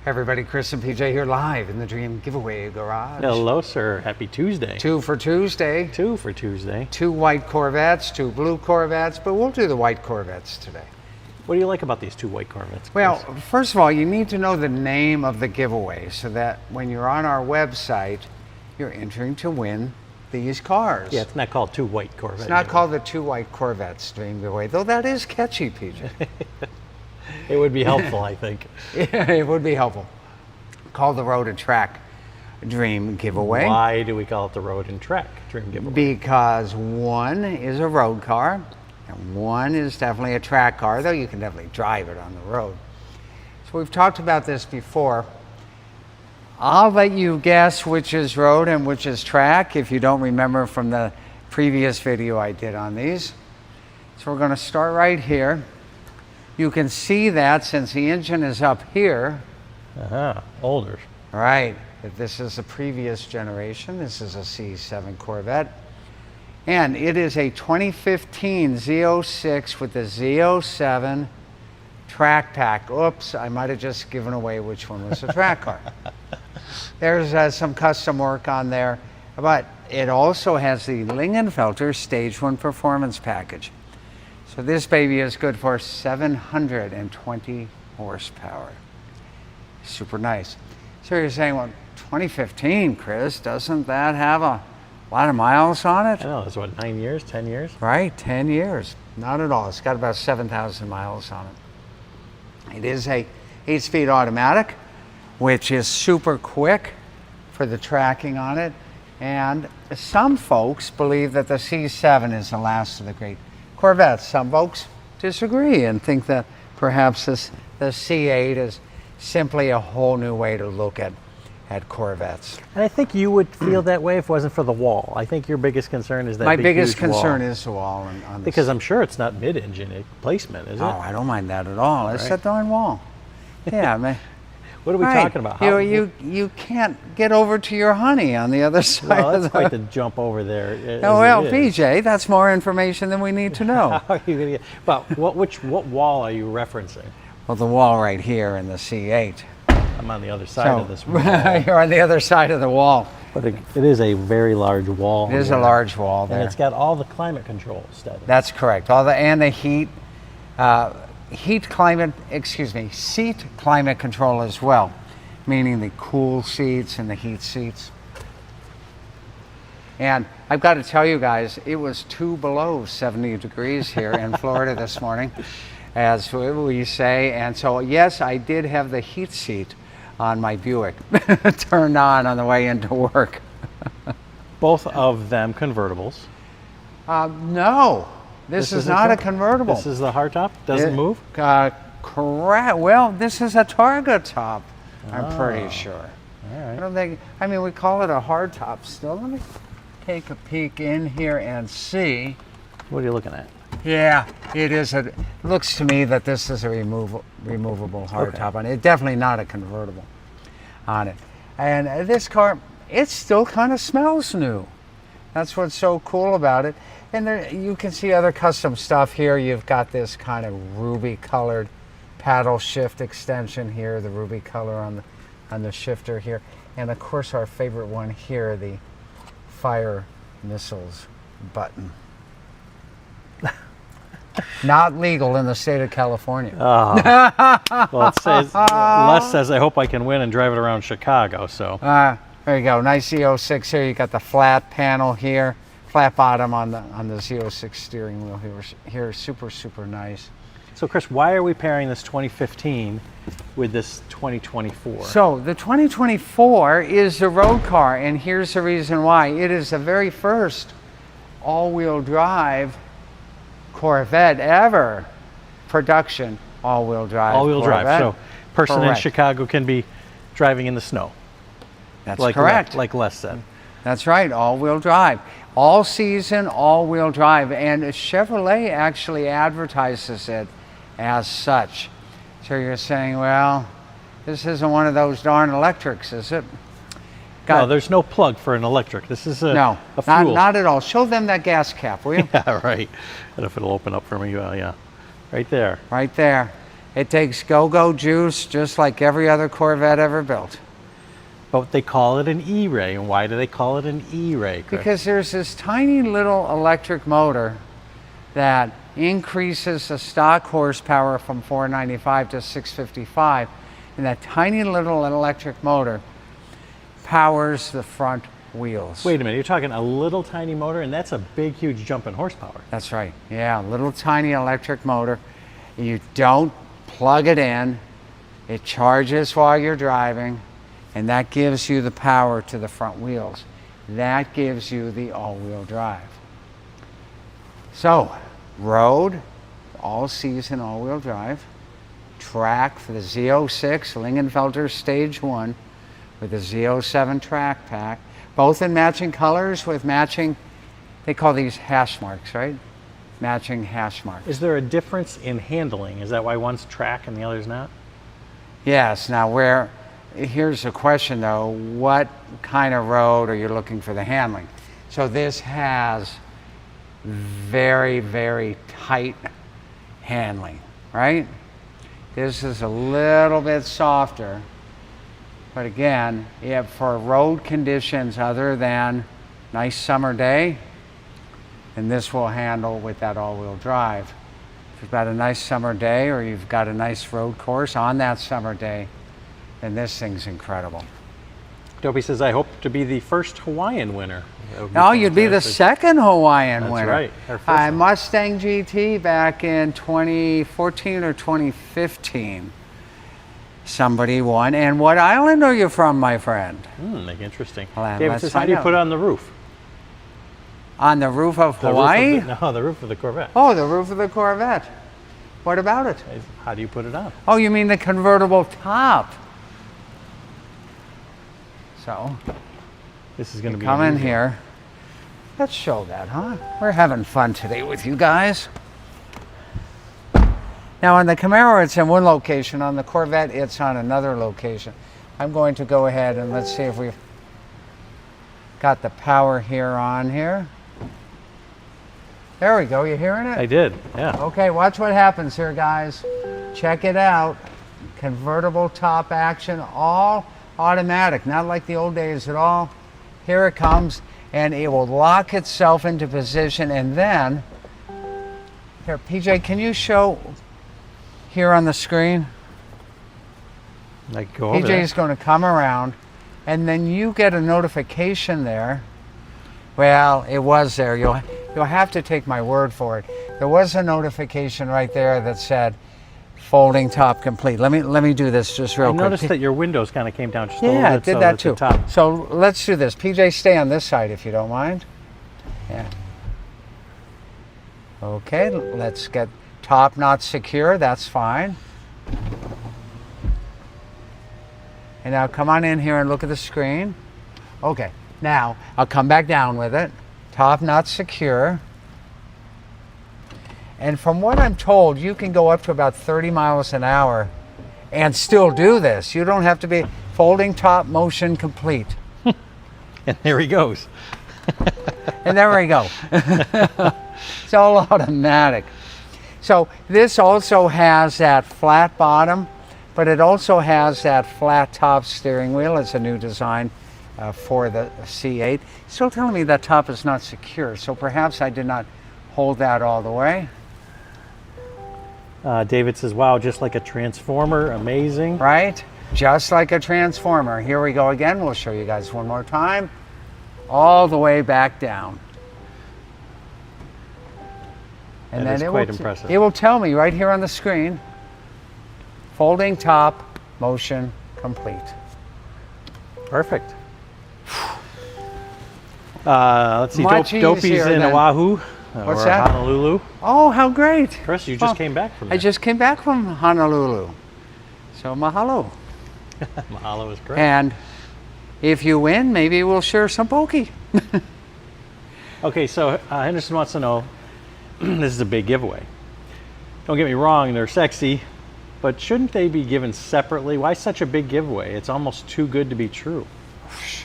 Everybody, Chris and PJ here live in the Dream Giveaway Garage. Hello, sir. Happy Tuesday. Two for Tuesday. Two for Tuesday. Two white Corvettes, two blue Corvettes, but we'll do the white Corvettes today. What do you like about these two white Corvettes? Well, Chris? first of all, you need to know the name of the giveaway so that when you're on our website, you're entering to win these cars. Yeah, it's not called two white Corvettes. It's not called the two white Corvettes Dream Giveaway, though that is catchy, PJ. It would be helpful, I think. Yeah, it would be helpful. Called the Road and Track Dream Giveaway. Why do we call it the Road and Track Dream Giveaway? Because one is a road car, and one is definitely a track car, though you can definitely drive it on the road. So we've talked about this before. I'll let you guess which is road and which is track if you don't remember from the previous video I did on these. So we're going to start right here. You can see that since the engine is up here. Older. Right. If this is a previous generation, this is a C7 Corvette. And it is a 2015 Z06 with the Z07 track pack. Oops, I might have just given away which one was a track car. There's some custom work on there, but it also has the Lingenfelter Stage 1 Performance Package. So this baby is good for 720 horsepower. Super nice. So you're saying, well, 2015, Chris, doesn't that have a lot of miles on it? I know, it's what, 9 years, 10 years? Right, 10 years. Not at all. It's got about 7,000 miles on it. It is a 8-speed automatic, which is super quick for the tracking on it. And some folks believe that the C7 is the last of the great Corvettes. Some folks disagree and think that perhaps the C8 is simply a whole new way to look at Corvettes. And I think you would feel that way if it wasn't for the wall. I think your biggest concern is that My big, biggest huge concern wall. is the wall. On Because I'm sure it's not mid-engine placement, is it? Oh, I don't mind that at all. It's Right. that darn wall. Yeah, man. What are we Right. talking about? You can't get over to your honey on the other side. Well, of that's the... quite the jump over there. Oh, well, PJ, that's more information than we need to know. How are you gonna get, well, what wall are you referencing? Well, the wall right here in the C8. I'm on the other side of this wall. You're on the other side of the wall. But it is a very large wall. It is a large wall there. And it's got all the climate control stuff. That's correct. All the heat climate, seat climate control as well, meaning the cool seats and the heat seats. And I've got to tell you guys, it was 2 below 70 degrees here in Florida this morning, as we say. And so, yes, I did have the heat seat on my Buick turned on the way into work. Both of them convertibles. No, this is not a convertible. This is the hardtop? Doesn't move? Correct. Well, this is a Targa top, I'm pretty sure. All right. I don't think, I mean, we call it a hardtop still. Let me take a peek in here and see. What are you looking at? Yeah, it is. It looks to me that this is a removable hardtop on it. It's definitely not a convertible on it. And this car, it still kind of smells new. That's what's so cool about it. And there, you can see other custom stuff here. You've got this kind of ruby colored paddle shift extension here, the ruby color on the shifter here. And of course our favorite one here, the fire missiles button. Not legal in the state of California. Well, it says, Les says, I hope I can win and drive it around Chicago, so. There you go, nice Z06 here. You got the flat panel here, flat bottom on the Z06 steering wheel here. Super, super nice. So Chris, why are we pairing this 2015 with this 2024? So the 2024 is the road car, and here's the reason why. It is the very first all-wheel drive Corvette ever, production all-wheel drive. All-wheel drive. So person Correct. in Chicago can be driving in the snow. That's like correct. Like Les said. That's right, all-wheel drive. All season, all-wheel drive. And Chevrolet actually advertises it as such. So you're saying, well, this isn't one of those darn electrics, is it? No, there's no plug for an electric. This is a fuel. Not at all. Show them that gas cap, will you? Yeah, right. And if it'll open up for me, well, yeah. Right there. Right there. It takes go-go juice just like every other Corvette ever built. But they call it an E-Ray. And why do they call it an E-Ray, Chris? Because there's this tiny little electric motor that increases the stock horsepower from 495 to 655. And that tiny little electric motor powers the front wheels. Wait a minute, you're talking a little tiny motor, and that's a big, huge jump in horsepower. That's right. Yeah, little tiny electric motor. You don't plug it in. It charges while you're driving, and that gives you the power to the front wheels. That gives you the all-wheel drive. So, road, all-season all-wheel drive. Track for the Z06 Lingenfelter Stage 1 with the Z07 track pack. Both in matching colors with matching, they call these hash marks, right? Matching hash marks. Is there a difference in handling? Is that why one's track and the other's not? Yes. Now, here's the question though, what kind of road are you looking for the handling? So this has very, very tight handling, right? This is a little bit softer. But again, for road conditions other than nice summer day, then this will handle with that all-wheel drive. If you've got a nice summer day or you've got a nice road course on that summer day, then this thing's incredible. Dopey says, I hope to be the first Hawaiian winner. No, you'd be the second Hawaiian winner. That's right. Our first one. Mustang GT back in 2014 or 2015. Somebody won. And what island are you from, my friend? Interesting. Well, David says, how do you put it on the roof? On the roof of Hawaii? The roof of the Corvette. Oh, the roof of the Corvette. What about it? How do you put it on? Oh, you mean the convertible top. So, This is going to be come in here. Let's show that, huh? We're having fun today with you guys. Now on the Camaro, it's in one location. On the Corvette, it's on another location. I'm going to go ahead and let's see if we've got the power here on here. There we go. You hearing it? I did, yeah. Okay, watch what happens here, guys. Check it out. Convertible top action, all automatic, not like the old days at all. Here it comes, and it will lock itself into position, and then, here, PJ, can you show here on the screen? Like go over PJ is going to come around, and then you get a notification there. Well, it was there. You'll have to take my word for it. There was a notification right there that said folding top complete. Let me do this just real quick. I noticed that your windows kind of came down just a little Yeah, bit. it did so that at too. the top. So let's do this. PJ, stay on this side if you don't mind. Yeah. Okay, let's get top not secure. That's fine. And now come on in here and look at the screen. Okay, now I'll come back down with it. Top not secure. And from what I'm told, you can go up to about 30 miles an hour and still do this. You don't have to be folding top motion complete. And there he goes. And there we go. It's all automatic. So this also has that flat bottom, but it also has that flat top steering wheel. It's a new design for the C8. Still telling me that top is not secure, so perhaps I did not hold that all the way. David says, wow, just like a transformer, amazing. Right? Just like a transformer. Here we go again. We'll show you guys one more time. All the way back down. And That then is quite impressive. It will tell me right here on the screen, folding top, motion complete. Perfect. Let's see, Much Dopey's easier in than- Oahu. What's or that? Honolulu. Oh, how great. Chris, you just came back from there. I just came back from Honolulu. So mahalo. Mahalo is great. And if you win, maybe we'll share some pokey. Okay, so Henderson wants to know, this is a big giveaway. Don't get me wrong, they're sexy, but shouldn't they be given separately? Why such a big giveaway? It's almost too good to be true.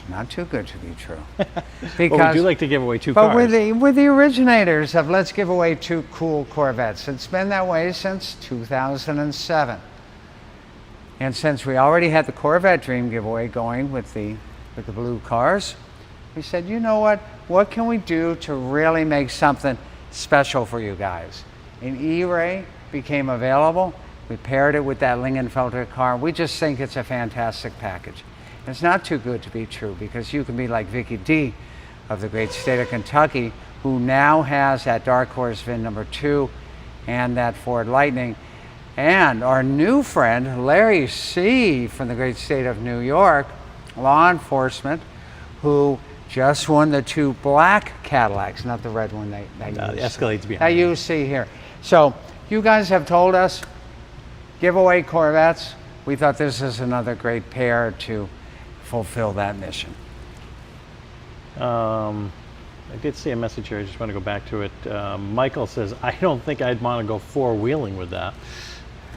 Not too good to be true. Well, we do like to give away 2 but cars. with the originators of let's give away 2 cool Corvettes. It's been that way since 2007. And since we already had the Corvette Dream giveaway going with the blue cars, we said, you know what can we do to really make something special for you guys? And E-Ray became available. We paired it with that Lingenfelter car. We just think it's a fantastic package. It's not too good to be true, because you can be like Vicky D of the great state of Kentucky, who now has that Dark Horse VIN number 2 and that Ford Lightning. And our new friend, Larry C. from the great state of New York, law enforcement, who just won the 2 black Cadillacs, not the red one that the Escalade's behind. that you see here. So you guys have told us, give away Corvettes. We thought this is another great pair to fulfill that mission. I did see a message here. I just want to go back to it. Michael says, I don't think I'd want to go 4-wheeling with that,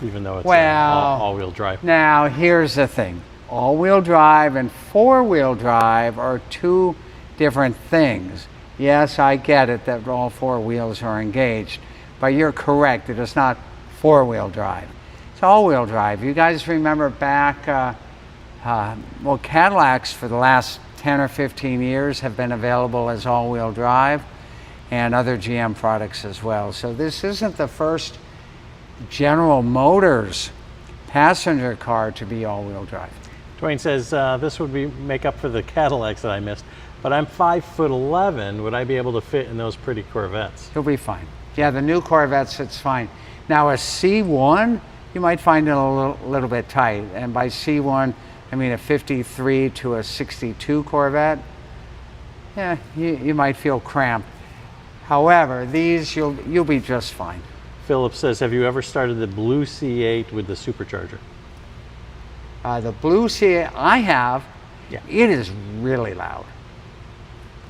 even though it's all-wheel drive. Now, here's the thing. All-wheel drive and 4-wheel drive are 2 different things. Yes, I get it that all 4 wheels are engaged, but you're correct. It is not 4-wheel drive. It's all-wheel drive. You guys remember back, well, Cadillacs for the last 10 or 15 years have been available as all-wheel drive, and other GM products as well. So this isn't the first General Motors passenger car to be all-wheel drive. Dwayne says, this would make up for the Cadillacs that I missed, but I'm 5'11". Would I be able to fit in those pretty Corvettes? You'll be fine. Yeah, the new Corvettes, it's fine. Now a C1, you might find it a little bit tight, and by C1, I mean a 53 to a 62 Corvette. Yeah, you might feel cramped. However, these, you'll be just fine. Philip says, have you ever started the blue C8 with the supercharger? The blue C8, I have. Yeah. It is really loud.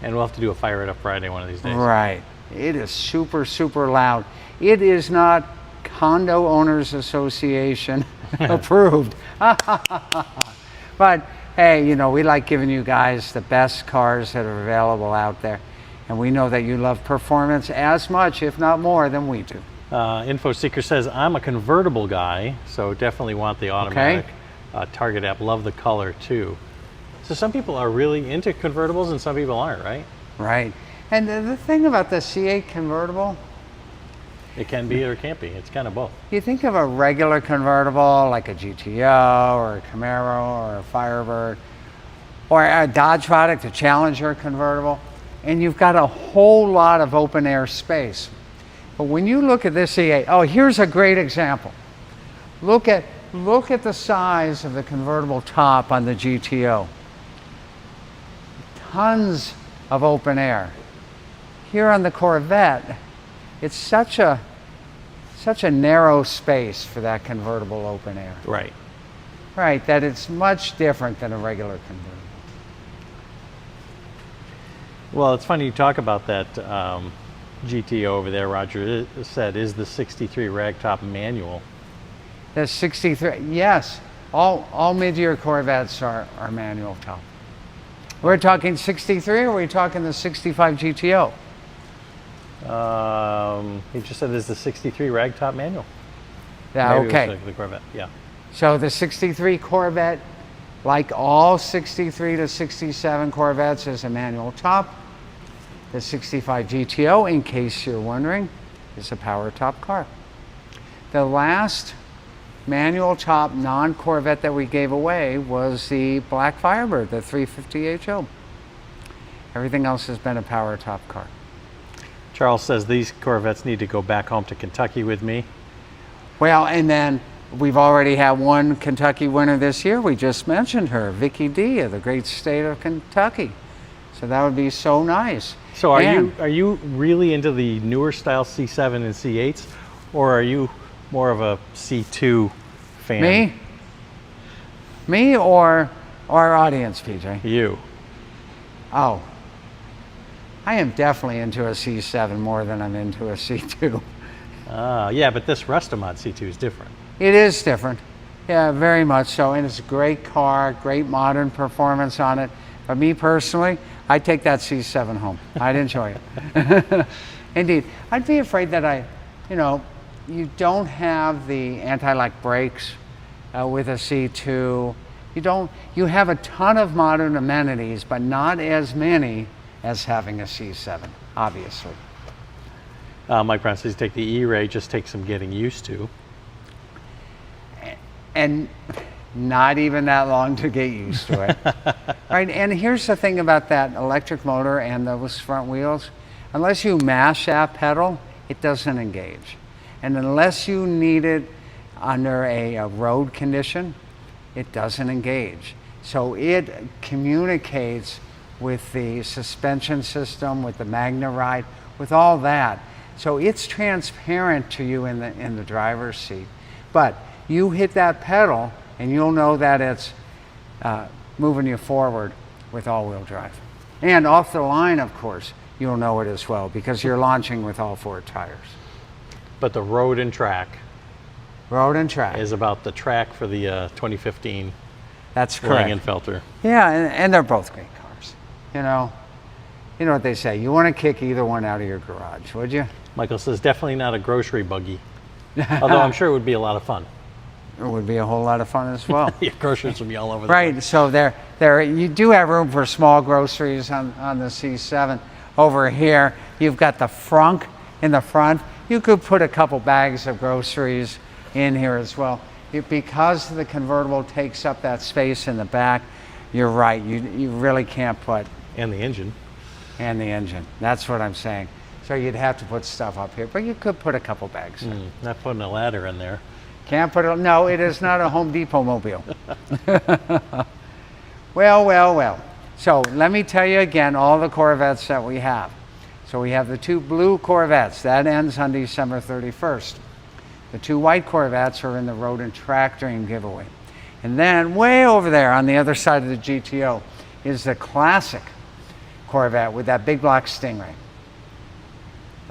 And we'll have to do a Fire It Up Friday one of these days. Right. It is super, super loud. It is not Condo Owners Association approved. But hey, you know, we like giving you guys the best cars that are available out there. And we know that you love performance as much, if not more, than we do. Info Seeker says, I'm a convertible guy, so definitely want the automatic. Target app, love the color too. So some people are really into convertibles and some people aren't, right? Right. And the thing about the C8 convertible, it can be or it can't be. It's kind of both. you think of a regular convertible like a GTO or a Camaro or a Firebird or a Dodge product, a Challenger convertible, and you've got a whole lot of open air space. But when you look at this C8, oh, here's a great example. Look at the size of the convertible top on the GTO. Tons of open air. Here on the Corvette, it's such a narrow space for that convertible open air. Right. Right, that it's much different than a regular convertible. Well, it's funny you talk about that GTO over there, Roger. It said, is the 63 ragtop manual? The 63, yes, all mid-year Corvettes are manual top. We're talking 63, or are we talking the 65 GTO? He just said, is the 63 ragtop manual? Yeah, Maybe okay. It was the Corvette, yeah. So the 63 Corvette, like all 63 to 67 Corvettes, is a manual top. The 65 GTO, in case you're wondering, is a power top car. The last manual top non-Corvette that we gave away was the Black Firebird, the 350 HO. Everything else has been a power top car. Charles says these Corvettes need to go back home to Kentucky with me. Well, and then we've already had one Kentucky winner this year. We just mentioned her, Vicky D of the great state of Kentucky. So that would be so nice. So are you really into the newer style C7 and C8s, or are you more of a C2 fan? Me or our audience, PJ? You. Oh, I am definitely into a C7 more than I'm into a C2. Yeah, but this Restomod C2 is different. It is different. Yeah, very much so. And it's a great car, great modern performance on it. But me personally, I'd take that C7 home. I'd enjoy it. Indeed. I'd be afraid that you don't have the anti-lock brakes with a C2. You have a ton of modern amenities, but not as many as having a C7, obviously. Mike Brown says take the E-Ray, just take some getting used to. And not even that long to get used to it. Right, and here's the thing about that electric motor and those front wheels. Unless you mash that pedal, it doesn't engage. And unless you need it under a road condition, it doesn't engage. So it communicates with the suspension system, with the MagnaRide, with all that. So it's transparent to you in the driver's seat. But you hit that pedal and you'll know that it's moving you forward with all-wheel drive. And off the line, of course, you'll know it as well because you're launching with all 4 tires. But the road and track is about the track for the 2015 That's correct. Langenfelter. Yeah, and they're both great cars. You know what they say, you want to kick either one out of your garage, would you? Michael says definitely not a grocery buggy, although I'm sure it would be a lot of fun. It would be a whole lot of fun as well. Yeah, groceries would be all over the Right, place. so there you do have room for small groceries on the C7. Over here, you've got the frunk in the front. You could put a couple bags of groceries in here as well. Because the convertible takes up that space in the back, you're right, you really can't put. And the engine. And the engine, that's what I'm saying. So you'd have to put stuff up here, but you could put a couple bags. Not putting a ladder in there. Can't put it, no, it is not a Home Depot mobile. Well. So let me tell you again all the Corvettes that we have. So we have the 2 blue Corvettes, that ends on December 31st. The 2 white Corvettes are in the Road and Track Dream giveaway. And then way over there on the other side of the GTO is the classic Corvette with that big block Stingray.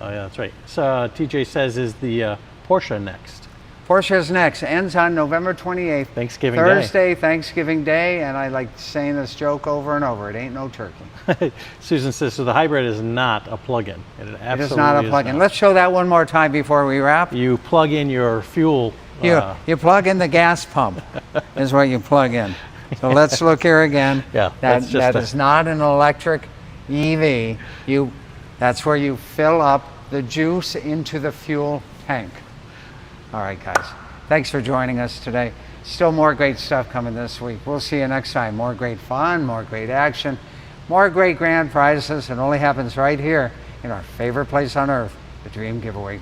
Oh yeah, that's right. So TJ says, is the Porsche next? Porsche is next, ends on November 28th. Thanksgiving Thursday, Thanksgiving Day, and I like saying this joke over and over, it ain't no turkey. Susan says, so the hybrid is not a plug-in. It absolutely is not a plug-in. Let's show that one more time before we wrap. You plug in your fuel. You plug in the gas pump is what you plug in. So let's look here again. Yeah, that is not an electric EV. That's where you fill up the juice into the fuel tank. All right, guys. Thanks for joining us today. Still more great stuff coming this week. We'll see you next time. More great fun, more great action, more great grand prizes. It only happens right here in our favorite place on earth, the Dream Giveaway.